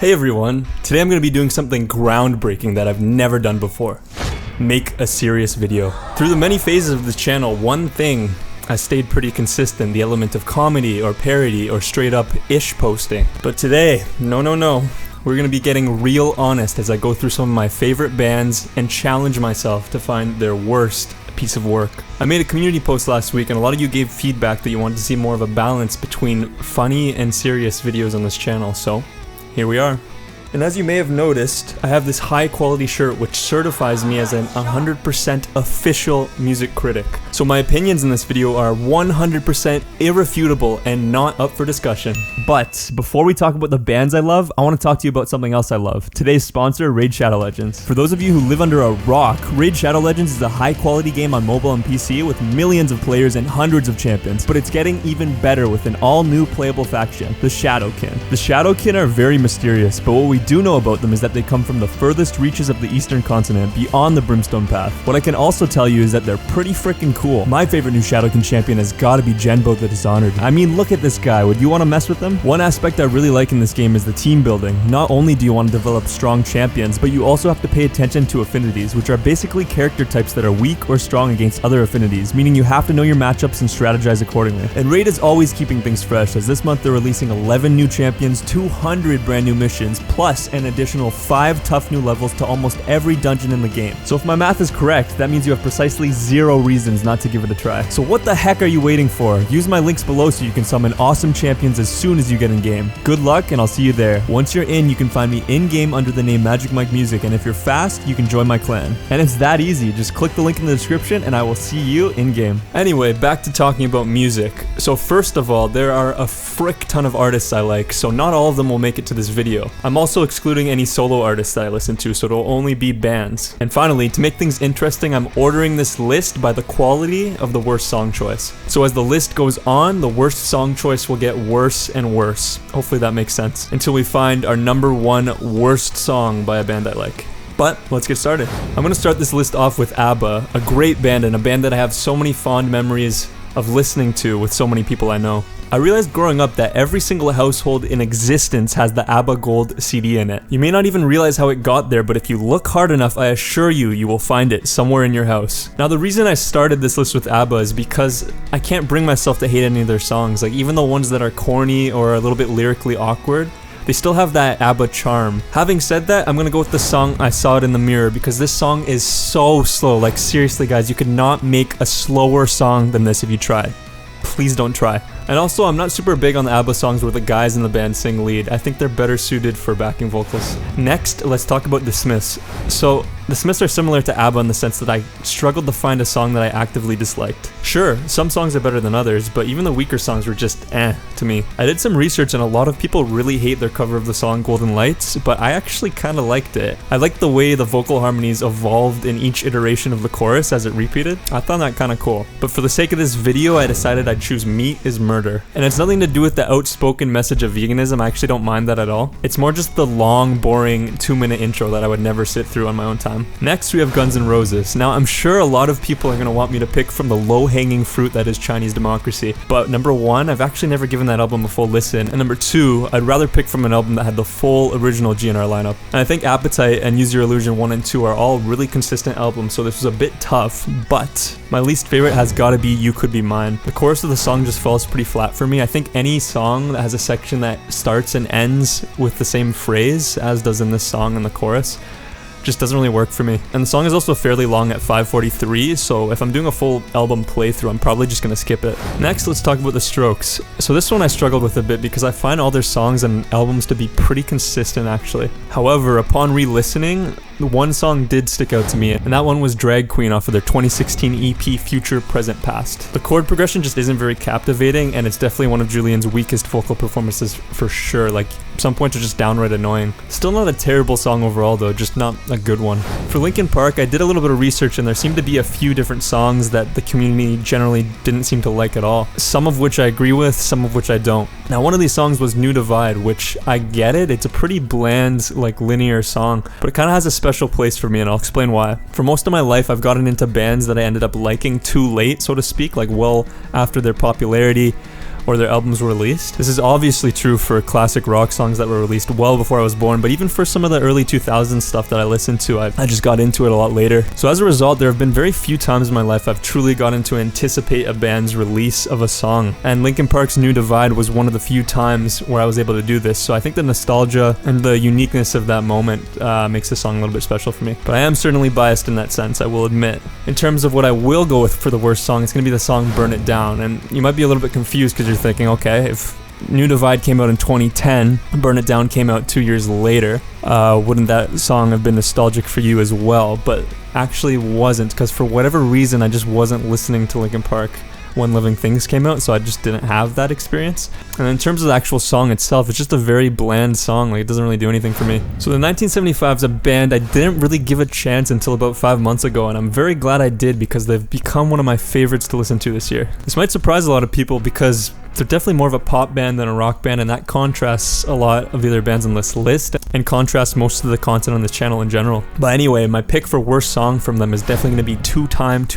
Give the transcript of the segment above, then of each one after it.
Hey everyone, today I'm going to be doing something groundbreaking that I've never done before. Make a serious video. Through the many phases of this channel, one thing has stayed pretty consistent, the element of comedy or parody or straight up ish posting. But today, no, we're going to be getting real honest as I go through some of my favorite bands and challenge myself to find their worst piece of work. I made a community post last week and a lot of you gave feedback that you wanted to see more of a balance between funny and serious videos on this channel, so here we are. And as you may have noticed, I have this high quality shirt which certifies me as an 100% official music critic. So my opinions in this video are 100% irrefutable and not up for discussion. But before we talk about the bands I love, I want to talk to you about something else I love. Today's sponsor, Raid Shadow Legends. For those of you who live under a rock, Raid Shadow Legends is a high quality game on mobile and PC with millions of players and hundreds of champions. But it's getting even better with an all new playable faction, the Shadowkin. The Shadowkin are very mysterious, but what we do know about them is that they come from the furthest reaches of the eastern continent beyond the Brimstone Path. What I can also tell you is that they're pretty freaking cool. My favorite new Shadowkin champion has gotta be Genbo the Dishonored. I mean, look at this guy, would you want to mess with him? One aspect I really like in this game is the team building. Not only do you want to develop strong champions, but you also have to pay attention to affinities, which are basically character types that are weak or strong against other affinities, meaning you have to know your matchups and strategize accordingly. And Raid is always keeping things fresh, as this month they're releasing 11 new champions, 200 brand new missions, plus an additional 5 tough new levels to almost every dungeon in the game. So if my math is correct, that means you have precisely 0 reasons not to give it a try. So what the heck are you waiting for? Use my links below so you can summon awesome champions as soon as you get in game. Good luck and I'll see you there. Once you're in, you can find me in game under the name Magic Mike Music, and if you're fast, you can join my clan. And it's that easy, just click the link in the description and I will see you in game. Anyway, back to talking about music. So first of all, there are a frick ton of artists I like, so not all of them will make it to this video. I'm also excluding any solo artists that I listen to, so it'll only be bands. And finally, to make things interesting, I'm ordering this list by the quality of the worst song choice. So as the list goes on, the worst song choice will get worse and worse. Hopefully that makes sense. Until we find our number 1 worst song by a band I like. But let's get started. I'm gonna start this list off with ABBA, a great band and a band that I have so many fond memories of listening to with so many people I know. I realized growing up that every single household in existence has the ABBA Gold CD in it. You may not even realize how it got there, but if you look hard enough, I assure you, you will find it somewhere in your house. Now the reason I started this list with ABBA is because I can't bring myself to hate any of their songs. Like even the ones that are corny or a little bit lyrically awkward, they still have that ABBA charm. Having said that, I'm gonna go with the song I Saw It in the Mirror because this song is so slow. Like seriously guys, you could not make a slower song than this if you tried. Please don't try. And also, I'm not super big on the ABBA songs where the guys in the band sing lead. I think they're better suited for backing vocals. Next, let's talk about the Smiths. So, the Smiths are similar to ABBA in the sense that I struggled to find a song that I actively disliked. Sure, some songs are better than others, but even the weaker songs were just to me. I did some research and a lot of people really hate their cover of the song Golden Lights, but I actually kinda liked it. I liked the way the vocal harmonies evolved in each iteration of the chorus as it repeated. I found that kinda cool. But for the sake of this video, I decided I'd choose Meat is Murder. And it's nothing to do with the outspoken message of veganism, I actually don't mind that at all. It's more just the long, boring 2-minute intro that I would never sit through on my own time. Next, we have Guns N' Roses. Now, I'm sure a lot of people are gonna want me to pick from the low-hanging fruit that is Chinese Democracy, but number 1, I've actually never given that album a full listen, and number 2, I'd rather pick from an album that had the full original GNR lineup. And I think Appetite and Use Your Illusion 1 and 2 are all really consistent albums, so this was a bit tough, but my least favorite has gotta be You Could Be Mine. The chorus of the song just falls pretty flat for me. I think any song that has a section that starts and ends with the same phrase, as does in this song in the chorus, just doesn't really work for me. And the song is also fairly long at 5:43, so if I'm doing a full album playthrough, I'm probably just gonna skip it. Next, let's talk about the Strokes. So this one I struggled with a bit because I find all their songs and albums to be pretty consistent actually. However, upon re-listening, one song did stick out to me, and that one was Drag Queen off of their 2016 EP Future, Present, Past. The chord progression just isn't very captivating, and it's definitely one of Julian's weakest vocal performances for sure. Like, some points are just downright annoying. Still not a terrible song overall though, just not a good one. For Linkin Park, I did a little bit of research and there seemed to be a few different songs that the community generally didn't seem to like at all. Some of which I agree with, some of which I don't. Now, one of these songs was New Divide, which I get it, it's a pretty bland, like linear song, but it kind of has a special place for me, and I'll explain why. For most of my life, I've gotten into bands that I ended up liking too late, so to speak, like well after their popularity, or their albums were released. This is obviously true for classic rock songs that were released well before I was born, but even for some of the early 2000s stuff that I listened to, I just got into it a lot later. So as a result, there have been very few times in my life I've truly gotten to anticipate a band's release of a song, and Linkin Park's New Divide was one of the few times where I was able to do this. So I think the nostalgia and the uniqueness of that moment makes the song a little bit special for me. But I am certainly biased in that sense, I will admit. In terms of what I will go with for the worst song, it's going to be the song Burn It Down. And you might be a little bit confused because you're thinking, okay, if New Divide came out in 2010, Burn It Down came out 2 years later, wouldn't that song have been nostalgic for you as well? But actually wasn't, because for whatever reason I just wasn't listening to Linkin Park when Living Things came out, so I just didn't have that experience. And in terms of the actual song itself, it's just a very bland song, like it doesn't really do anything for me. So the 1975 is a band I didn't really give a chance until about 5 months ago, and I'm very glad I did because they've become one of my favorites to listen to this year. This might surprise a lot of people because they're definitely more of a pop band than a rock band, and that contrasts a lot of the other bands on this list and contrasts most of the content on this channel in general. But anyway, my pick for worst song from them is definitely going to be Two Time.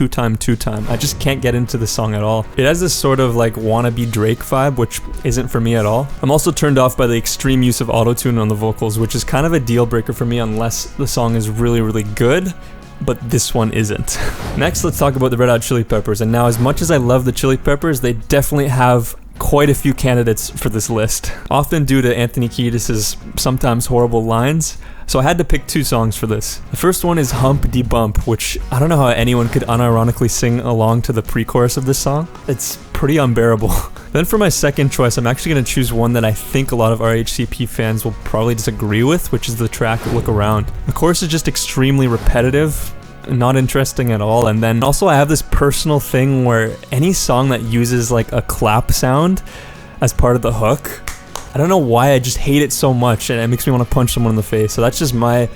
I just can't get into the song at all. It has this sort of like wannabe Drake vibe, which isn't for me at all. I'm also turned off by the extreme use of autotune on the vocals, which is kind of a deal breaker for me unless the song is really, really good. But this one isn't. Next, let's talk about the Red Hot Chili Peppers. And now, as much as I love the Chili Peppers, they definitely have quite a few candidates for this list, often due to Anthony Kiedis' sometimes horrible lines. So I had to pick two songs for this. The first one is Hump De Bump, which I don't know how anyone could unironically sing along to the pre-chorus of this song. It's pretty unbearable. Then for my second choice, I'm actually going to choose one that I think a lot of RHCP fans will probably disagree with, which is the track Look Around. The chorus is just extremely repetitive, not interesting at all. And then also I have this personal thing where any song that uses like a clap sound as part of the hook, I don't know why, I just hate it so much and it makes me want to punch someone in the face. So that's just my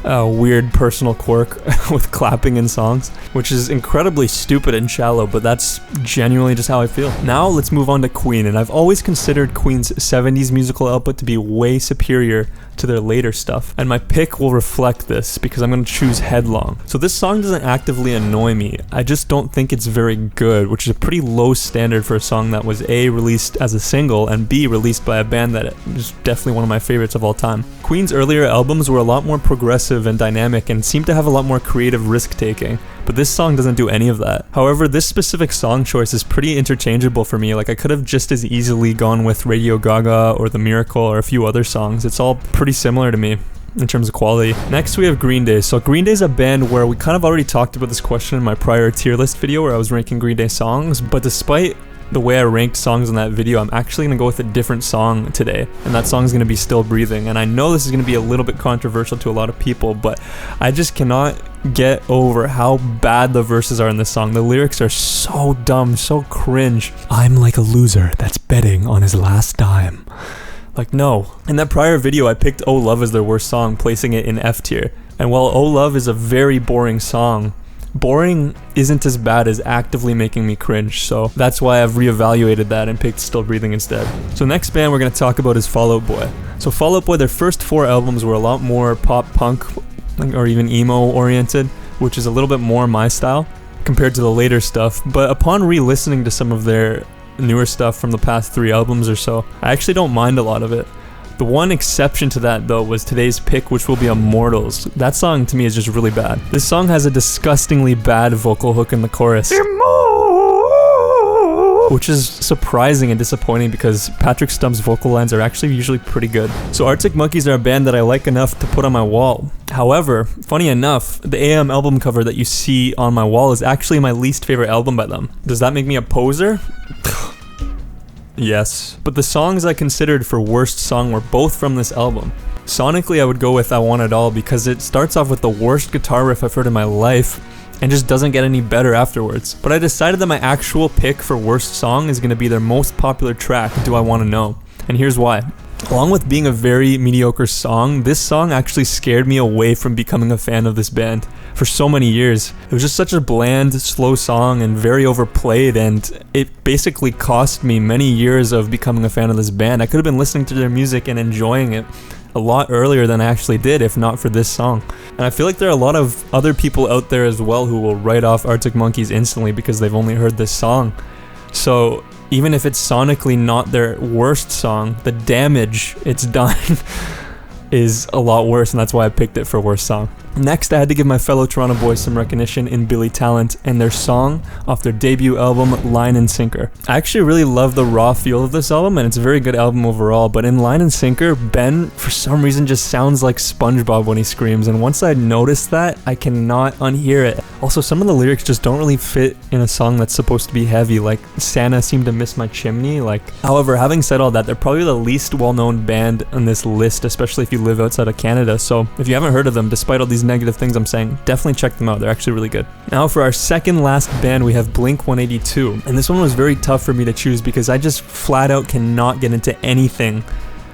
weird personal quirk with clapping in songs, which is incredibly stupid and shallow, but that's genuinely just how I feel. Now let's move on to Queen, and I've always considered Queen's 70s musical output to be way superior to their later stuff, and my pick will reflect this because I'm going to choose Headlong. So this song doesn't actively annoy me, I just don't think it's very good, which is a pretty low standard for a song that was A, released as a single, and B, released by a band that is definitely one of my favorites of all time. Queen's earlier albums were a lot more progressive and dynamic and seemed to have a lot more creative risk-taking, but this song doesn't do any of that. However, this specific song choice is pretty interchangeable for me. Like, I could have just as easily gone with Radio Gaga or The Miracle or a few other songs. It's all pretty similar to me in terms of quality. Next we have Green Day. So Green Day is a band where we kind of already talked about this question in my prior tier list video where I was ranking Green Day songs, but despite the way I ranked songs in that video, I'm actually going to go with a different song today, and that song is going to be Still Breathing. And I know this is going to be a little bit controversial to a lot of people, but I just cannot get over how bad the verses are in this song. The lyrics are so dumb, so cringe. I'm like a loser that's betting on his last dime. Like, no. In that prior video, I picked Oh Love as their worst song, placing it in F tier. And while Oh Love is a very boring song, boring isn't as bad as actively making me cringe, so that's why I've reevaluated that and picked Still Breathing instead. So next band we're going to talk about is Fall Out Boy. So Fall Out Boy, their first 4 albums were a lot more pop punk or even emo oriented, which is a little bit more my style compared to the later stuff, but upon re-listening to some of their newer stuff from the past 3 albums or so, I actually don't mind a lot of it. The one exception to that, though, was today's pick, which will be Immortals. That song, to me, is just really bad. This song has a disgustingly bad vocal hook in the chorus, which is surprising and disappointing because Patrick Stump's vocal lines are actually usually pretty good. So Arctic Monkeys are a band that I like enough to put on my wall. However, funny enough, the AM album cover that you see on my wall is actually my least favorite album by them. Does that make me a poser? Yes, but the songs I considered for worst song were both from this album. Sonically, I would go with I Want It All because it starts off with the worst guitar riff I've heard in my life and just doesn't get any better afterwards. But I decided that my actual pick for worst song is going to be their most popular track, Do I Want to Know? And here's why. Along with being a very mediocre song, this song actually scared me away from becoming a fan of this band for so many years. It was just such a bland, slow song and very overplayed, and it basically cost me many years of becoming a fan of this band. I could have been listening to their music and enjoying it a lot earlier than I actually did if not for this song. And I feel like there are a lot of other people out there as well who will write off Arctic Monkeys instantly because they've only heard this song. So even if it's sonically not their worst song, the damage it's done is a lot worse, and that's why I picked it for worst song. Next, I had to give my fellow Toronto boys some recognition in Billy Talent and their song off their debut album, Line and Sinker. I actually really love the raw feel of this album, and it's a very good album overall, but in Line and Sinker, Ben, for some reason, just sounds like SpongeBob when he screams, and once I noticed that, I cannot unhear it. Also, some of the lyrics just don't really fit in a song that's supposed to be heavy, like Santa seemed to miss my chimney. However, having said all that, they're probably the least well-known band on this list, especially if you live outside of Canada, so if you haven't heard of them, despite all these negative things I'm saying, definitely check them out. They're actually really good. Now for our second last band, we have Blink-182, and this one was very tough for me to choose because I just flat out cannot get into anything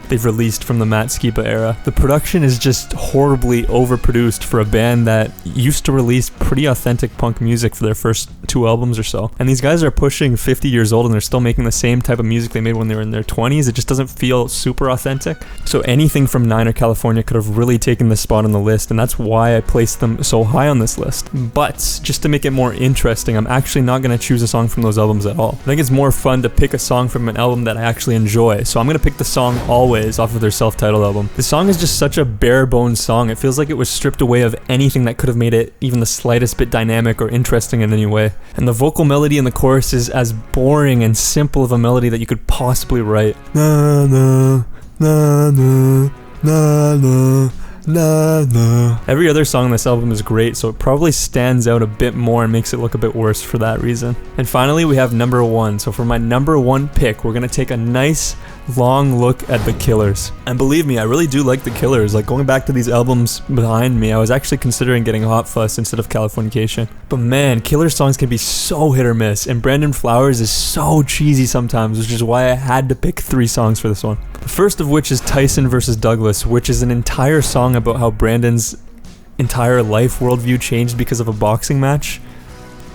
they've released from the Matt Skiba era. The production is just horribly overproduced for a band that used to release pretty authentic punk music for their first 2 albums or so. And these guys are pushing 50 years old and they're still making the same type of music they made when they were in their 20s. It just doesn't feel super authentic. So anything from Niner, California could have really taken this spot on the list, and that's why I placed them so high on this list. But just to make it more interesting, I'm actually not going to choose a song from those albums at all. I think it's more fun to pick a song from an album that I actually enjoy. So I'm going to pick the song Always off of their self-titled album. The song is just such a bare bones song. It feels like it was stripped away of anything that could have made it even the slightest bit dynamic or interesting in any way. And the vocal melody in the chorus is as boring and simple of a melody that you could possibly write. Na na na na na na. Nah, nah. Every other song on this album is great, so it probably stands out a bit more and makes it look a bit worse for that reason. And finally, we have number 1. So for my number 1 pick, we're gonna take a nice long look at The Killers. And believe me, I really do like The Killers. Like, going back to these albums behind me, I was actually considering getting Hot Fuss instead of Californication. But man, Killers songs can be so hit or miss, and Brandon Flowers is so cheesy sometimes, which is why I had to pick 3 songs for this one. The first of which is Tyson vs. Douglas, which is an entire song about how Brandon's entire life worldview changed because of a boxing match.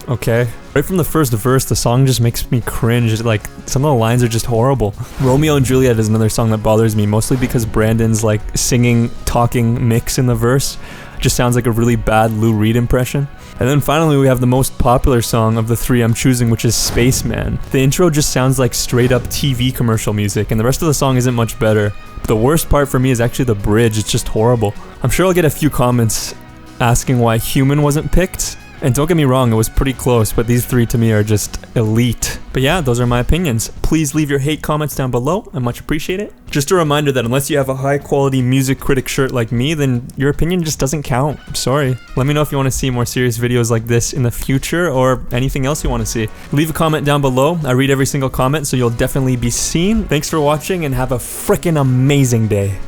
Okay. Right from the first verse, the song just makes me cringe. Like, some of the lines are just horrible. Romeo and Juliet is another song that bothers me, mostly because Brandon's like singing, talking mix in the verse just sounds like a really bad Lou Reed impression. And then finally we have the most popular song of the 3 I'm choosing, which is Spaceman. The intro just sounds like straight up TV commercial music, and the rest of the song isn't much better. But the worst part for me is actually the bridge. It's just horrible. I'm sure I'll get a few comments asking why Human wasn't picked. And don't get me wrong, it was pretty close, but these 3 to me are just elite. But yeah, those are my opinions. Please leave your hate comments down below. I much appreciate it. Just a reminder that unless you have a high quality music critic shirt like me, then your opinion just doesn't count. I'm sorry. Let me know if you want to see more serious videos like this in the future or anything else you want to see. Leave a comment down below. I read every single comment, so you'll definitely be seen. Thanks for watching and have a freaking amazing day.